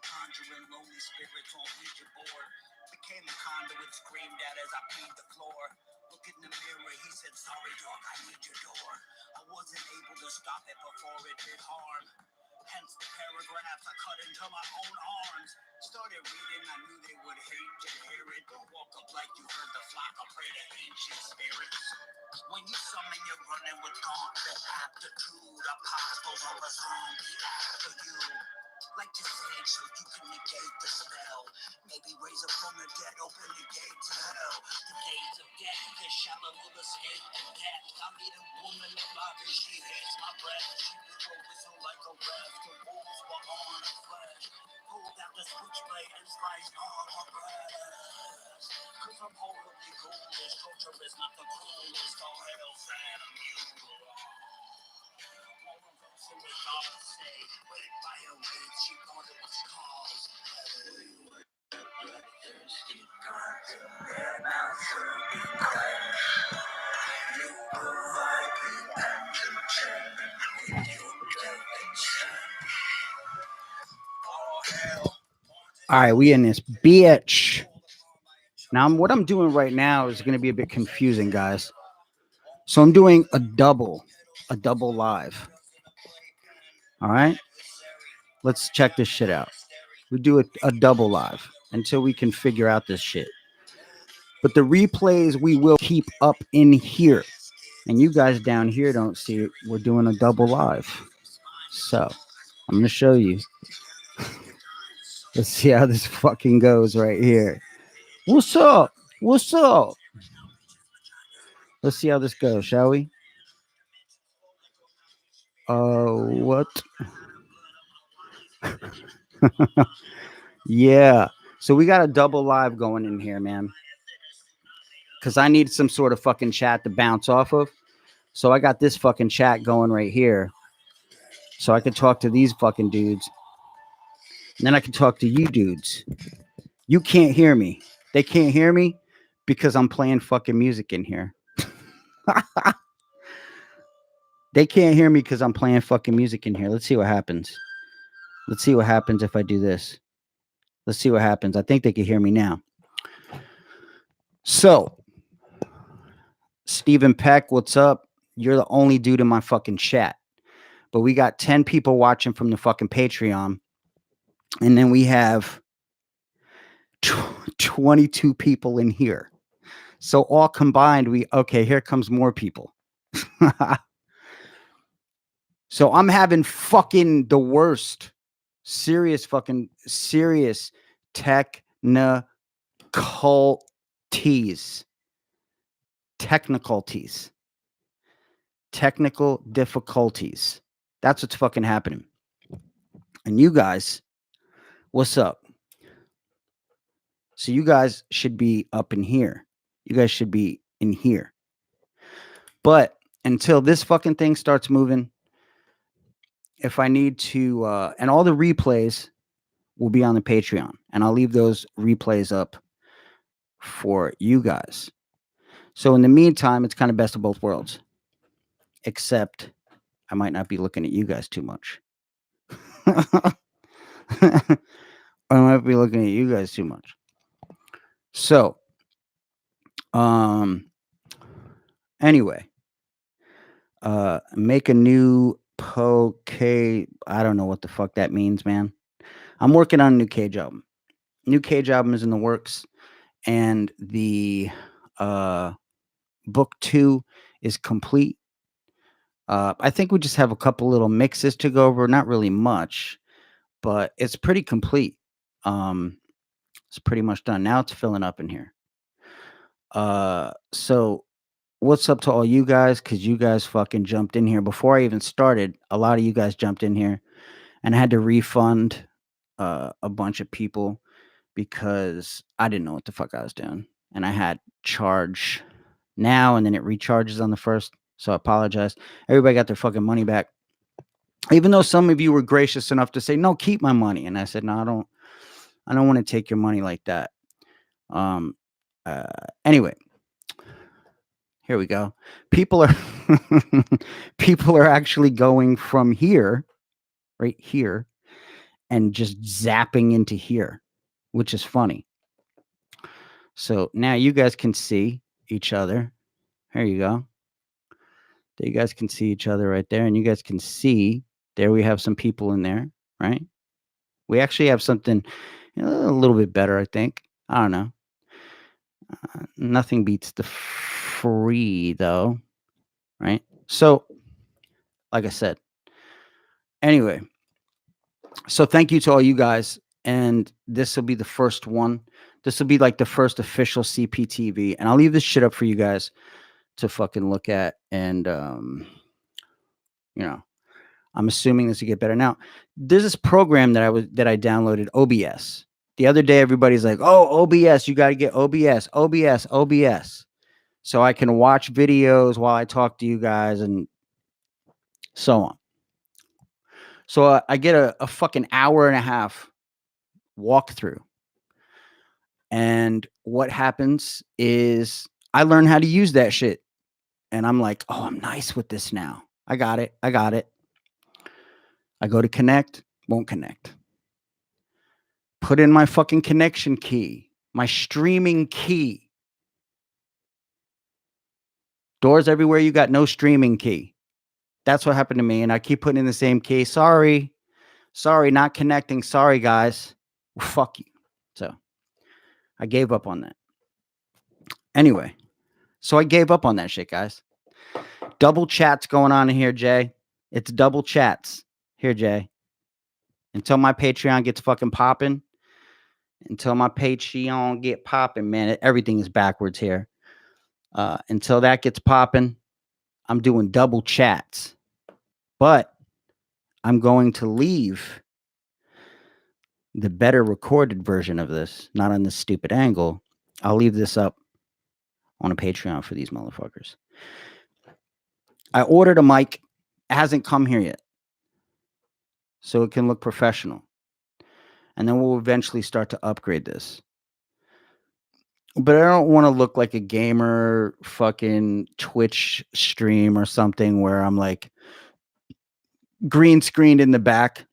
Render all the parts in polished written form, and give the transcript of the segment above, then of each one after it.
Conjuring lonely spirits on Ouija board. Became a conduit, screamed at as I peed the floor. Look in the mirror, he said, sorry dog, I need your door. I wasn't able to stop it before it did harm. Hence the paragraphs I cut into my own arms. Started reading, I knew they would hate to hear it. Walk up like you heard the flock, I pray to ancient spirits. When you summon, you're running with gauntlet aptitude. Apostles or a zombie after you. Like to say so you can negate the spell. Maybe raise up from the dead, open the gate to hell. The gates of death, the shallow will escape and death. I meet a woman alive and she hates my breath. She blew a whistle like a ref. The wolves were on her flesh. Pulled out the switchblade and sliced all her breast. Cause I'm horribly ghoulish. Torture is not the coolest. All hell Sam, you All right, we in this bitch. Now, what I'm doing right now is going to be a bit confusing, guys. So I'm doing a double live. All right, let's check this shit out. We do a double live until we can figure out this shit. But the replays we will keep up in here. And you guys down here don't see it. We're doing a double live. So I'm going to show you. Let's see how this fucking goes right here. What's up? What's up? Let's see how this goes, shall we? What? Yeah. So we got a double live going in here, man. Because I need some sort of fucking chat to bounce off of. So I got this fucking chat going right here. So I can talk to these fucking dudes. And then I can talk to you dudes. You can't hear me. They can't hear me because I'm playing fucking music in here. They can't hear me because I'm playing fucking music in here. Let's see what happens. Let's see what happens if I do this. Let's see what happens. I think they can hear me now. So, Stephen Peck, what's up? You're the only dude in my fucking chat. But we got 10 people watching from the fucking Patreon. And then we have 22 people in here. So all combined, okay, here comes more people. So I'm having fucking the worst, serious technical difficulties. That's what's fucking happening. And you guys, what's up? So you guys should be up in here. You guys should be in here. But until this fucking thing starts moving, if I need to, and all the replays will be on the Patreon, and I'll leave those replays up for you guys. So in the meantime, it's kind of best of both worlds, except I might not be looking at you guys too much. I might be looking at you guys too much. So, anyway, make a new I don't know what the fuck that means, man. I'm working on a new Cage album. New Cage album is in the works, and the book 2 is complete. I think we just have a couple little mixes to go over, not really much, but it's pretty complete. It's pretty much done. Now it's filling up in here. So what's up to all you guys? Because you guys fucking jumped in here before I even started. A lot of you guys jumped in here, and I had to refund a bunch of people because I didn't know what the fuck I was doing, and I had charge now, and then it recharges on the first. So I apologize. Everybody got their fucking money back, even though some of you were gracious enough to say, "No, keep my money," and I said, "No, I don't want to take your money like that." Anyway, here we go. People are people are actually going from here, right here, and just zapping into here, which is funny. So now you guys can see each other. There you go. There you guys can see each other right there, and you guys can see there we have some people in there, right? We actually have something a little bit better, I think. I don't know. Nothing beats the free though, right? So, like I said, anyway, so thank you to all you guys, and this will be the first one. This will be like the first official CPTV, and I'll leave this shit up for you guys to fucking look at, and you know, I'm assuming this will get better. Now, there's this program that I downloaded, OBS. The other day, everybody's like, "Oh, OBS, you got to get OBS, OBS, OBS," so I can watch videos while I talk to you guys and so on. So I get a fucking hour and a half walkthrough, and what happens is I learn how to use that shit, and I'm like, "Oh, I'm nice with this now. I got it. I got it." I go to connect, won't connect. Put in my fucking connection key, my streaming key. Doors everywhere, you got no streaming key. That's what happened to me. And I keep putting in the same key. Sorry, not connecting. Sorry, guys. Well, fuck you. So I gave up on that. Anyway, so I gave up on that shit, guys. Double chats going on in here, Jay. It's double chats here, Jay. Until my Patreon gets fucking popping. Until my Patreon get popping, man. Everything is backwards here. Until that gets popping, I'm doing double chats. But I'm going to leave the better recorded version of this, not on this stupid angle. I'll leave this up on a Patreon for these motherfuckers. I ordered a mic. It hasn't come here yet. So it can look professional. And then we'll eventually start to upgrade this. But I don't want to look like a gamer fucking Twitch stream or something where I'm like green screened in the back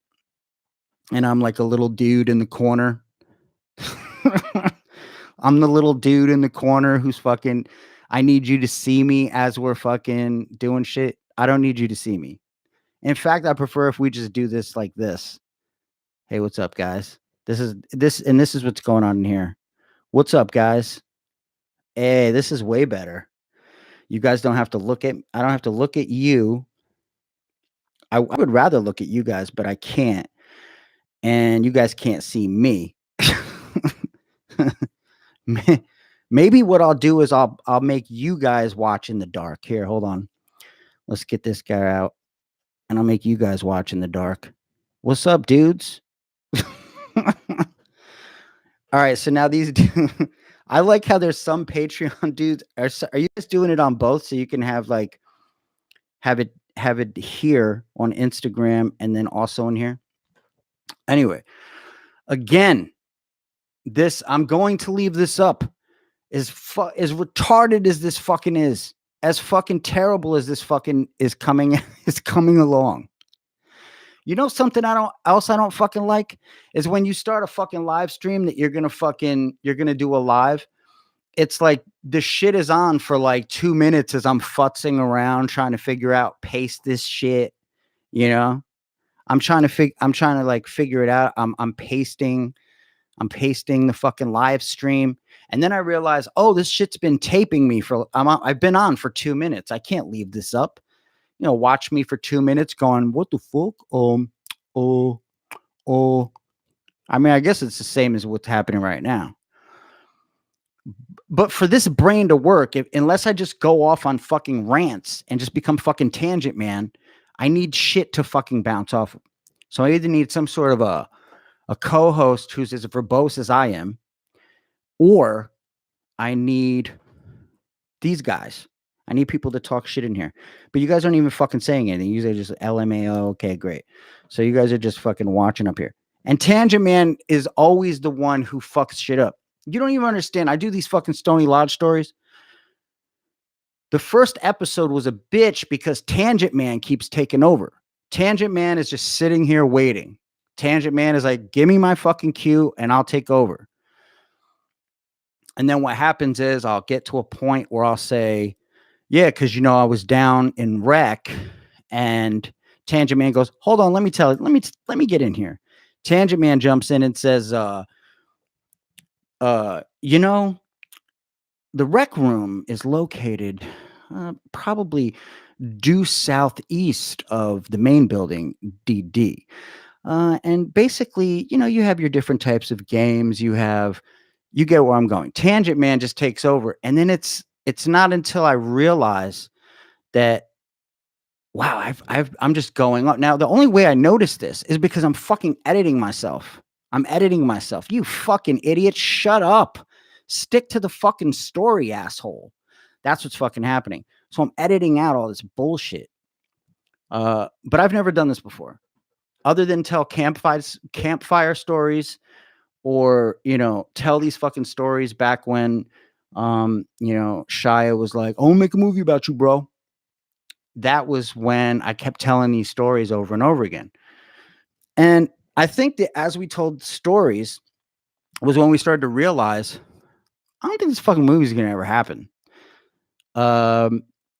and I'm like a little dude in the corner. I'm the little dude in the corner who's fucking, I need you to see me as we're fucking doing shit. I don't need you to see me. In fact, I prefer if we just do this like this. Hey, what's up, guys? This is what's going on in here. What's up, guys? Hey, this is way better. You guys don't have to look at, I don't have to look at you. I would rather look at you guys, but I can't. And you guys can't see me. Maybe what I'll do is I'll make you guys watch in the dark. Here, hold on. Let's get this guy out. And I'll make you guys watch in the dark. What's up, dudes? All right, so now these I like how there's some Patreon dudes. Are you guys doing it on both so you can have like have it here on Instagram and then also in here? Anyway, again, this I'm going to leave this up. As retarded as this fucking is, as fucking terrible as this fucking is coming along. You know something I don't fucking like is when you start a fucking live stream that you're gonna do a live. It's like the shit is on for like 2 minutes as I'm futzing around trying to figure out paste this shit. You know, I'm trying to like figure it out. I'm pasting the fucking live stream. And then I realize, oh, this shit's been taping me I've been on for 2 minutes. I can't leave this up. You know, watch me for 2 minutes going, what the fuck? I mean, I guess it's the same as what's happening right now. But for this brain to work, unless I just go off on fucking rants and just become fucking tangent man, I need shit to fucking bounce off of. So I either need some sort of a co-host who's as verbose as I am, or I need these guys. I need people to talk shit in here. But you guys aren't even fucking saying anything. You guys are just LMAO. Okay, great. So you guys are just fucking watching up here. And Tangent Man is always the one who fucks shit up. You don't even understand. I do these fucking Stony Lodge stories. The first episode was a bitch because Tangent Man keeps taking over. Tangent Man is just sitting here waiting. Tangent Man is like, give me my fucking cue and I'll take over. And then what happens is I'll get to a point where I'll say, yeah, because I was down in rec, and Tangent Man goes, hold on, let me tell you, let me get in here. Tangent Man jumps in and says, you know, the rec room is located probably due southeast of the main building, DD. And basically, you have your different types of games. You get where I'm going. Tangent Man just takes over. And then it's not until I realize that, wow, I'm just going on. Now, the only way I notice this is because I'm fucking editing myself. I'm editing myself. You fucking idiot. Shut up. Stick to the fucking story, asshole. That's what's fucking happening. So I'm editing out all this bullshit. But I've never done this before, other than tell campfire stories, or tell these fucking stories back when Shia was like, "Oh, make a movie about you, bro." That was when I kept telling these stories over and over again. And I think that as we told stories was when we started to realize, I don't think this fucking movie is going to ever happen.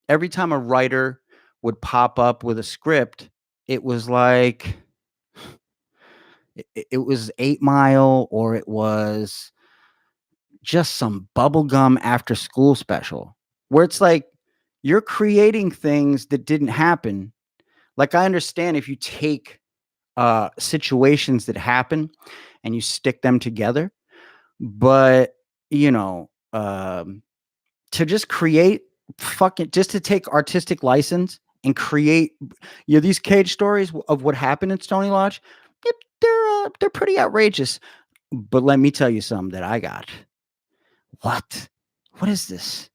Every time a writer would pop up with a script, it was like, it was 8 Mile, or it was just some bubblegum after school special, where it's like you're creating things that didn't happen. Like, I understand if you take situations that happen and you stick them together, but to just create just to take artistic license and create these cage stories of what happened in Stony Lodge, they're pretty outrageous. But let me tell you something that I got. What is this?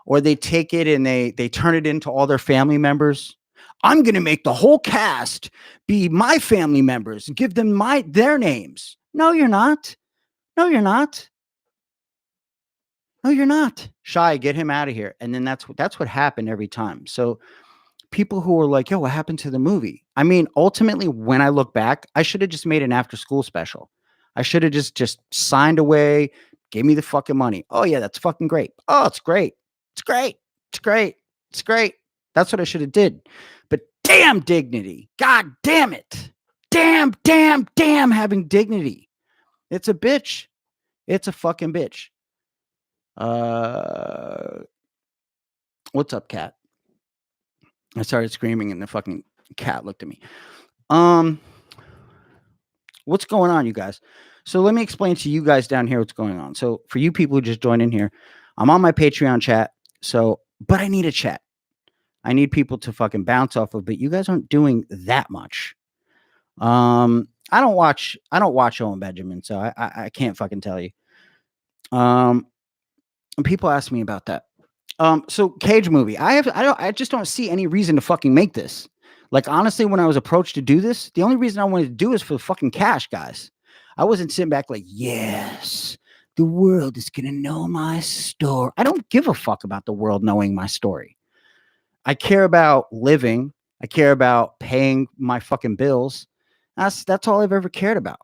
Or they take it and they turn it into all their family members. I'm going to make the whole cast be my family members and give them their names. No, you're not. No, you're not. No, you're not. Shy, get him out of here. And then that's what happened every time. So people who were like, yo, what happened to the movie? I mean, ultimately, when I look back, I should have just made an after school special. I should have just signed away, gave me the fucking money. Oh, yeah, that's fucking great. Oh, it's great. It's great. It's great. It's great. That's what I should have did. But damn dignity. God damn it. Damn having dignity. It's a bitch. It's a fucking bitch. What's up, cat? I started screaming and the fucking cat looked at me. What's going on, you guys? So let me explain to you guys down here what's going on. So for you people who just joined in here, I'm on my Patreon chat. But I need a chat. I need people to fucking bounce off of, but you guys aren't doing that much. I don't watch Owen Benjamin, so I can't fucking tell you. And people ask me about that. So Cage movie. I just don't see any reason to fucking make this. Like, honestly, when I was approached to do this, the only reason I wanted to do is for the fucking cash, guys. I wasn't sitting back like, yes, the world is gonna know my story. I don't give a fuck about the world knowing my story. I care about living. I care about paying my fucking bills. That's all I've ever cared about.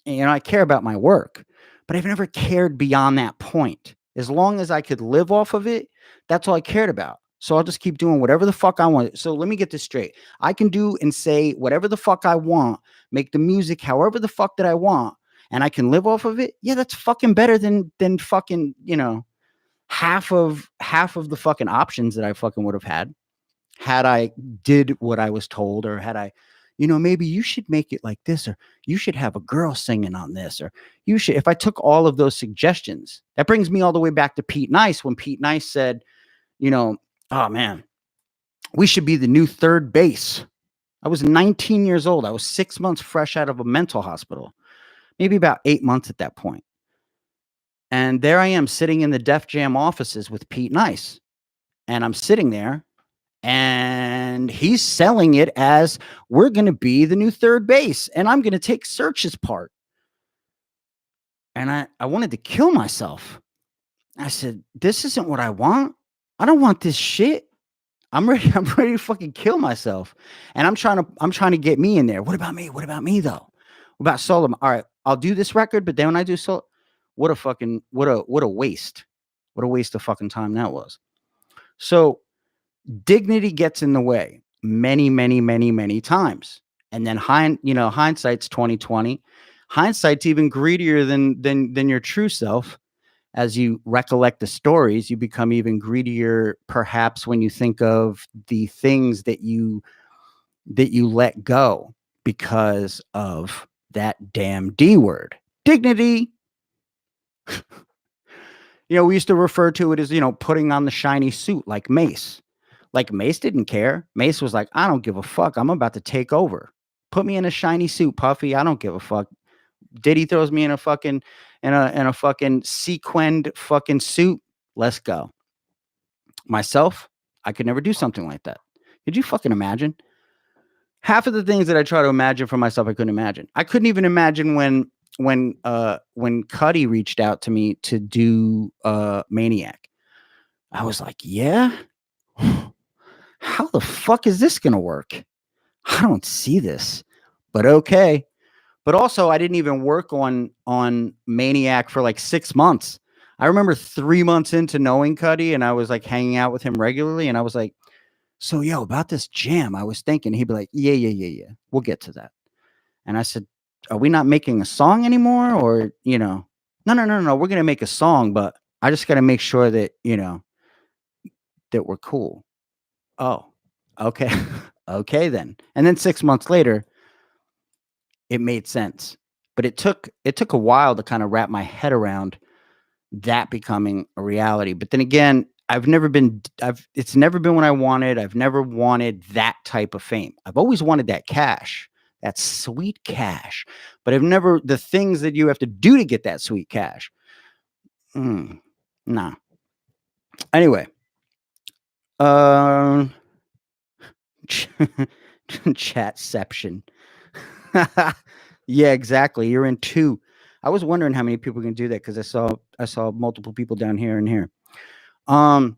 And, I care about my work, but I've never cared beyond that point. As long as I could live off of it, that's all I cared about. So I'll just keep doing whatever the fuck I want. So let me get this straight. I can do and say whatever the fuck I want, make the music however the fuck that I want, and I can live off of it. Yeah, that's fucking better than fucking, half of the fucking options that I fucking would have had I did what I was told, or had I, maybe you should make it like this, or you should have a girl singing on this, or you should, if I took all of those suggestions. That brings me all the way back to Pete Nice, when Pete Nice said, oh man, we should be the new third base. I was 19 years old. I was 6 months fresh out of a mental hospital, maybe about 8 months at that point. And there I am sitting in the Def Jam offices with Pete Nice. And I'm sitting there and he's selling it as, we're going to be the new third base and I'm going to take Search's part. And I wanted to kill myself. I said, this isn't what I want. I don't want this shit. I'm ready. I'm ready to fucking kill myself. And I'm trying to get me in there. What about me? What about me though? What about solo? All right, I'll do this record, but then when I do solo, what a waste. What a waste of fucking time that was. So dignity gets in the way many, many, many, many times. And then hindsight's 2020. Hindsight's even greedier than your true self. As you recollect the stories, you become even greedier, perhaps, when you think of the things that you let go because of that damn D word. Dignity. We used to refer to it as, putting on the shiny suit like Mace. Like Mace didn't care. Mace was like, I don't give a fuck. I'm about to take over. Put me in a shiny suit, Puffy. I don't give a fuck. Diddy throws me in a fucking in a fucking sequined fucking suit. Let's go. Myself, I could never do something like that. Could you fucking imagine? Half of the things that I try to imagine for myself, I couldn't imagine. I couldn't even imagine when Cuddy reached out to me to do Maniac. I was like, yeah, how the fuck is this gonna work? I don't see this, but okay. But also, I didn't even work on Maniac for like 6 months. I remember 3 months into knowing Cuddy, and I was like hanging out with him regularly, and I was like, "So, yo, about this jam, I was thinking." He'd be like, "Yeah, yeah, yeah, yeah. We'll get to that." And I said, "Are we not making a song anymore, or no, no, no, no. We're gonna make a song, but I just got to make sure that that we're cool." Oh, okay, okay then. And then 6 months later, it made sense. But it took a while to kind of wrap my head around that becoming a reality. But then again, it's never been what I wanted. I've never wanted that type of fame. I've always wanted that cash, that sweet cash. But I've never the things that you have to do to get that sweet cash. Nah. Anyway, um chatception. Yeah, exactly. You're in two. I was wondering how many people can do that because I saw multiple people down here and here. Um,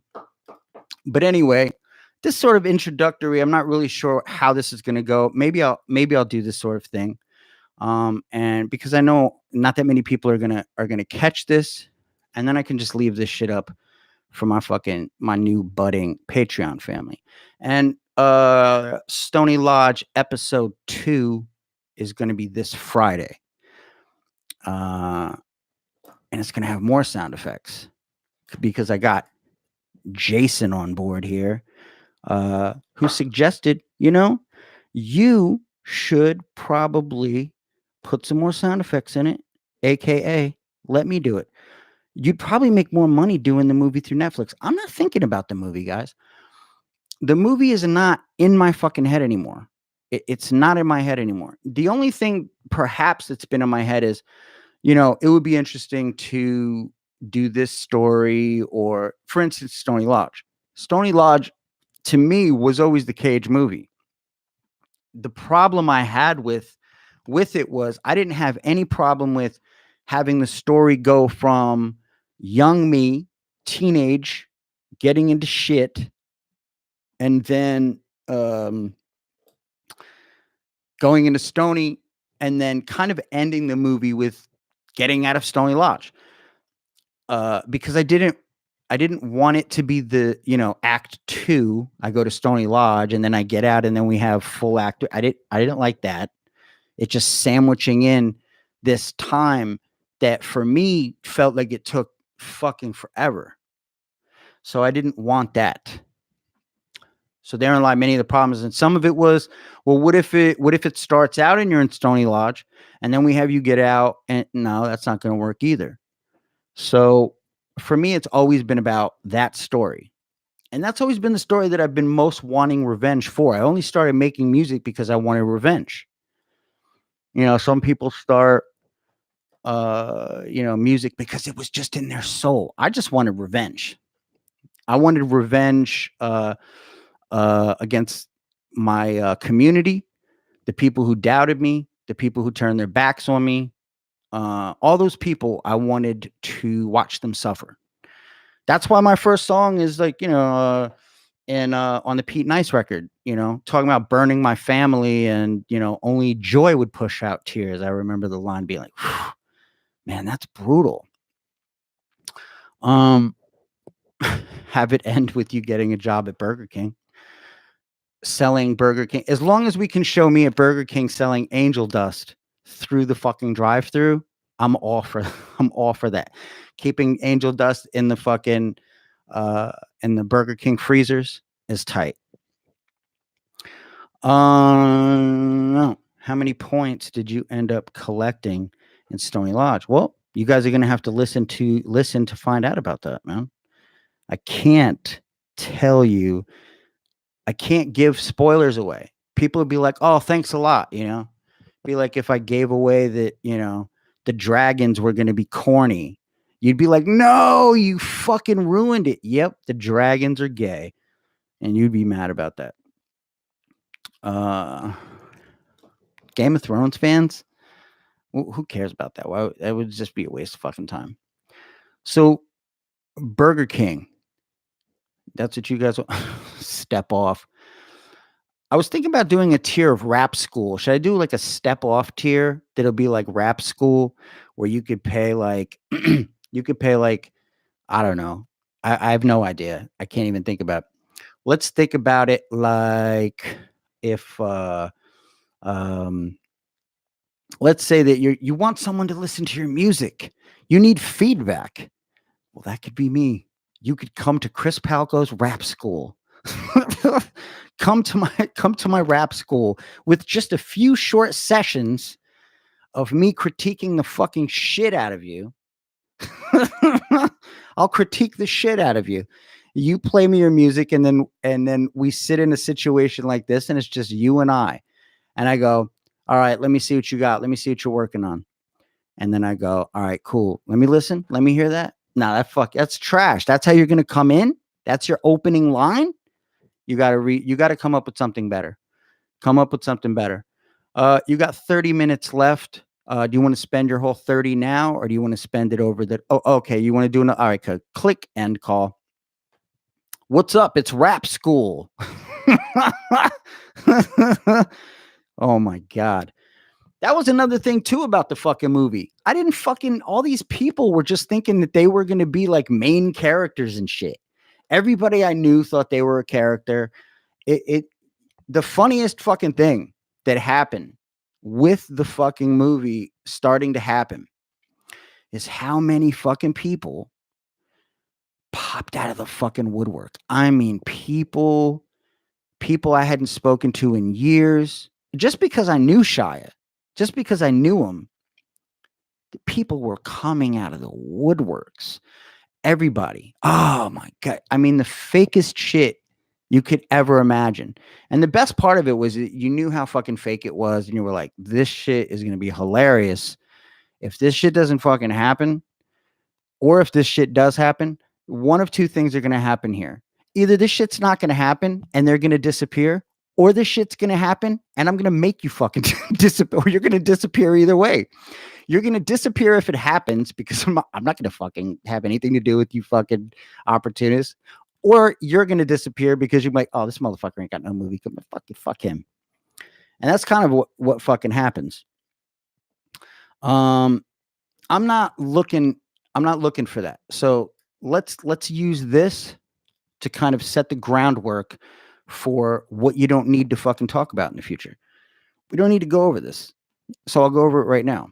but anyway, this sort of introductory. I'm not really sure how this is going to go. Maybe I'll do this sort of thing. And because I know not that many people are gonna catch this, and then I can just leave this shit up for my new budding Patreon family. And Stony Lodge episode 2 is going to be this Friday. And it's going to have more sound effects because I got Jason on board here, who suggested, you should probably put some more sound effects in it, aka let me do it. You'd probably make more money doing the movie through Netflix. I'm not thinking about the movie, guys. The movie is not in my fucking head anymore. It's not in my head anymore. The only thing perhaps that's been in my head is, it would be interesting to do this story, or for instance, Stony Lodge. Stony Lodge to me was always the Cage movie. The problem I had with it was I didn't have any problem with having the story go from young me, teenage, getting into shit, and then going into Stony, and then kind of ending the movie with getting out of Stony Lodge. Because I didn't want it to be the act 2. I go to Stony Lodge and then I get out and then we have full act. I didn't like that. It just sandwiching in this time that for me felt like it took fucking forever. So I didn't want that. So therein lie many of the problems, and some of it was, well, what if it starts out and you're in Stony Lodge, and then we have you get out, and no, that's not going to work either. So for me, it's always been about that story, and that's always been the story that I've been most wanting revenge for. I only started making music because I wanted revenge. Some people start, music because it was just in their soul. I just wanted revenge. I wanted revenge. Against my community, the people who doubted me, the people who turned their backs on me. all those people, I wanted to watch them suffer. That's why my first song is like, and on the Pete Nice record, talking about burning my family, and only joy would push out tears. I remember the line being like, man, that's brutal. Um, have it end with you getting a job at Burger King, selling Burger King. As long as we can show me at Burger King selling angel dust through the fucking drive-through, I'm all for I'm all for that. Keeping angel dust in the fucking uh in the Burger King freezers is tight. No. How many points did you end up collecting in Stony Lodge? Well, you guys are gonna have to listen to find out about that, man. I can't tell you. I can't give spoilers away. People would be like, "Oh, thanks a lot." Be like if I gave away that, the dragons were gonna be corny. You'd be like, "No, you fucking ruined it." Yep, the dragons are gay, and you'd be mad about that. Uh, Game of Thrones fans, who cares about that? Why? That would just be a waste of fucking time. So, Burger King, that's what you guys step off. I was thinking about doing a tier of rap school. Should I do like a step off tier that'll be like rap school, where you could pay like you could pay like, I don't know. I have no idea. I can't even think about. Let's think about it like if um let's say that you want someone to listen to your music. You need feedback. Well, that could be me. You could come to Chris Palco's rap school. Come to my rap school with just a few short sessions of me critiquing the fucking shit out of you. I'll critique the shit out of you. You play me your music, and then we sit in a situation like this, and it's just you and I. And I go, all right, let me see what you got. Let me see what you're working on. And then I go, all right, cool. Let me listen. Let me hear that. No, that's trash. That's how you're gonna come in. That's your opening line. You gotta come up with something better. Come up with something better. You got 30 minutes left. Do you want to spend your whole 30 now, or do you want to spend it over the? Oh, okay. You want to do an? All right. Click end call. What's up? It's rap school. Oh my god. That was another thing too about the fucking movie. I didn't fucking all these people were just thinking that they were gonna be like main characters and shit. Everybody I knew thought they were a character. It the funniest fucking thing that happened with the fucking movie starting to happen is how many fucking people popped out of the fucking woodwork. I mean, people I hadn't spoken to in years, just because I knew Shia, just because I knew him, the people were coming out of the woodworks. Everybody. Oh my god. I mean, the fakest shit you could ever imagine. And the best part of it was that you knew how fucking fake it was, and you were like, this shit is gonna be hilarious. If this shit doesn't fucking happen, or if this shit does happen, one of two things are gonna happen here. Either this shit's not gonna happen and they're gonna disappear, or this shit's gonna happen and I'm gonna make you fucking disappear, or you're gonna disappear either way. You're gonna disappear if it happens, because I'm not gonna fucking have anything to do with you fucking opportunists. Or you're gonna disappear because you're like, oh, this motherfucker ain't got no movie. Fuck him. And that's kind of what fucking happens. Um, I'm not looking. I'm not looking for that. So let's use this to kind of set the groundwork for what you don't need to fucking talk about in the future. We don't need to go over this. So I'll go over it right now.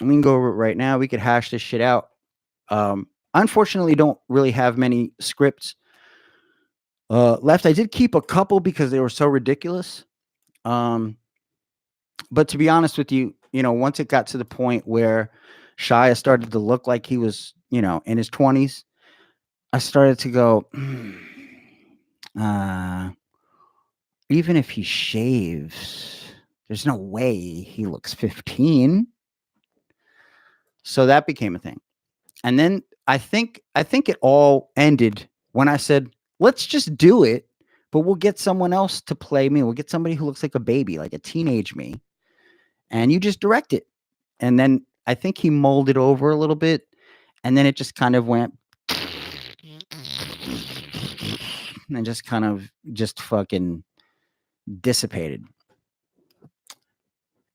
We can go over it right now. We could hash this shit out. Unfortunately, don't really have many scripts left. I did keep a couple because they were so ridiculous. But to be honest with you, once it got to the point where Shia started to look like he was, in his 20s, I started to go, uh, even if he shaves, there's no way he looks 15. So that became a thing. And then I think it all ended when I said, let's just do it, but we'll get someone else to play me. We'll get somebody who looks like a baby, like a teenage me, and you just direct it. And then I think he molded over a little bit, and then it just kind of went and just kind of just fucking dissipated.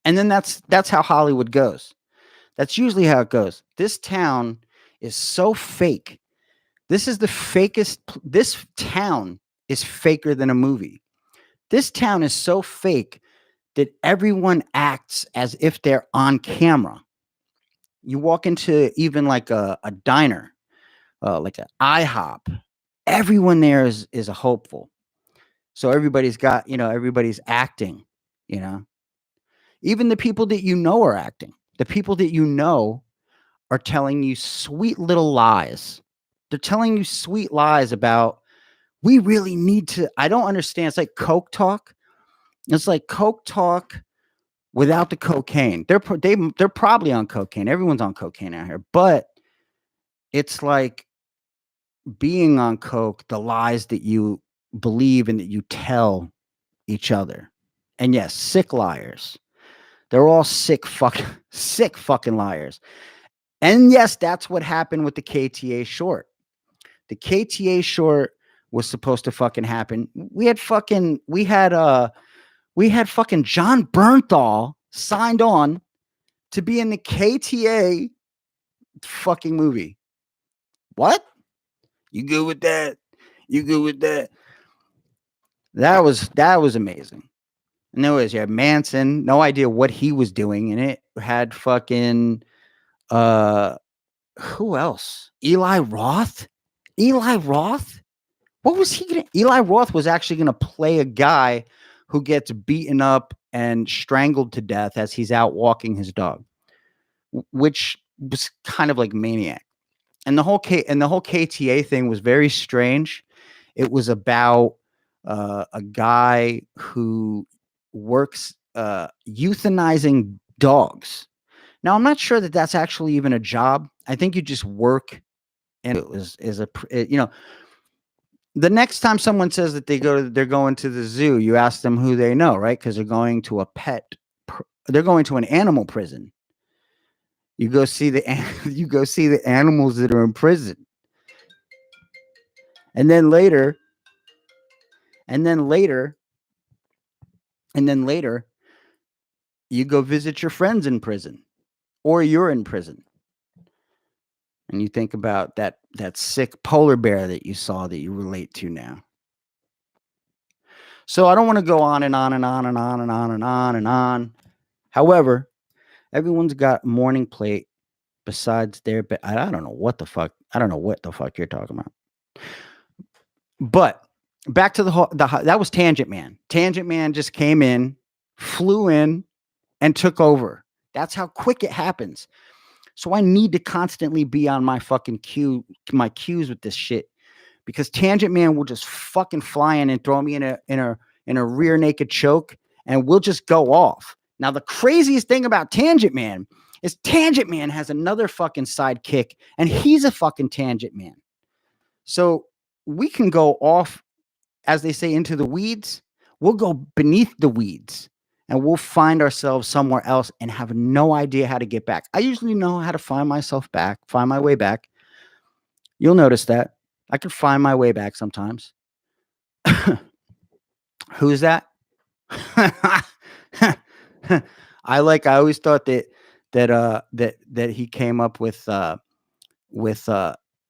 And then that's how Hollywood goes. That's usually how it goes. This town is so fake. This is the fakest. This town is faker than a movie. This town is so fake that everyone acts as if they're on camera. You walk into even like a diner, like an IHOP. Everyone there is a hopeful. So everybody's got, everybody's acting, you know. Even the people that you know are acting. The people that you know are telling you sweet little lies. They're telling you sweet lies about we really need to. I don't understand. It's like Coke talk. It's like Coke talk without the cocaine. They're probably on cocaine. Everyone's on cocaine out here, but it's like being on coke, the lies that you believe and that you tell each other. And yes, sick liars. They're all sick fucking liars. And yes, that's what happened with the KTA short. The KTA short was supposed to fucking happen. We had fucking John Bernthal signed on to be in the KTA fucking movie. What? You good with that? You good with that? That was amazing. And there was, yeah, Manson, no idea what he was doing in it. Had fucking uh who else? Eli Roth? Eli Roth? What was he gonna Eli Roth was actually gonna play a guy who gets beaten up and strangled to death as he's out walking his dog, which was kind of like Maniac. And the whole KTA thing was very strange. It was about a guy who works euthanizing dogs. Now, I'm not sure that that's actually even a job. I think you just work, and it was is a the next time someone says that they're going to the zoo, you ask them who they know, right? Because they're going to they're going to an animal prison. You go see the you go see the animals that are in prison, and then later, and then later, and then later, you go visit your friends in prison, or you're in prison, and you think about that sick polar bear that you saw that you relate to now. So I don't want to go on and on and on and on and on and on and on. However, everyone's got morning plate besides their bed. I don't know what the fuck. I don't know what the fuck you're talking about. But back to that was Tangent Man. Tangent Man just came in, flew in, and took over. That's how quick it happens. So I need to constantly be on my fucking my cues with this shit, because Tangent Man will just fucking fly in and throw me in a rear naked choke, and we'll just go off. Now the craziest thing about Tangent Man is Tangent Man has another fucking sidekick, and he's a fucking Tangent Man. So we can go off, as they say, into the weeds. We'll go beneath the weeds, and we'll find ourselves somewhere else and have no idea how to get back. I usually know how to find my way back. You'll notice that I can find my way back sometimes. Who's that? I always thought that he came up with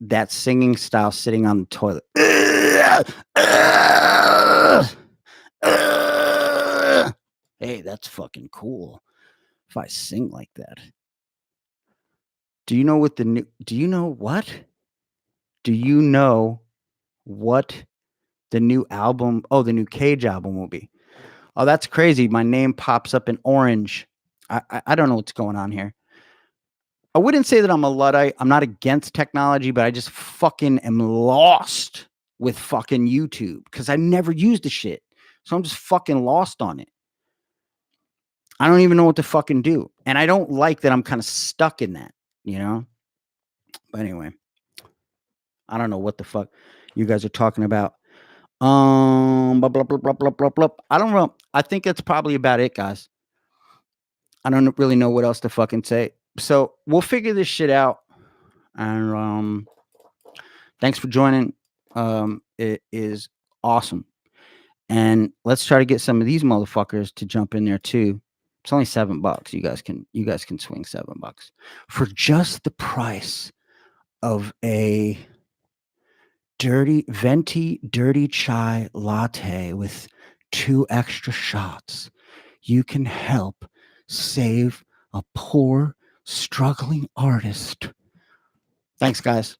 that singing style sitting on the toilet. Hey, that's fucking cool. If I sing like that. Do you know what the new do you know what? Do you know what the new album, the new Cage album will be? Oh, that's crazy. My name pops up in orange. I don't know what's going on here. I wouldn't say that I'm a Luddite. I'm not against technology, but I just fucking am lost with fucking YouTube because I never used the shit. So I'm just fucking lost on it. I don't even know what to fucking do. And I don't like that I'm kind of stuck in that, you know? But anyway, I don't know what the fuck you guys are talking about. Blah, blah, blah, blah, blah, blah, blah. I don't know. I think that's probably about it, guys. I don't really know what else to fucking say. So we'll figure this shit out. And thanks for joining. It is awesome. And let's try to get some of these motherfuckers to jump in there too. It's only $7. You guys can swing $7 for just the price of a dirty chai latte with 2 extra shots. You can help save a poor, struggling artist. Thanks, guys.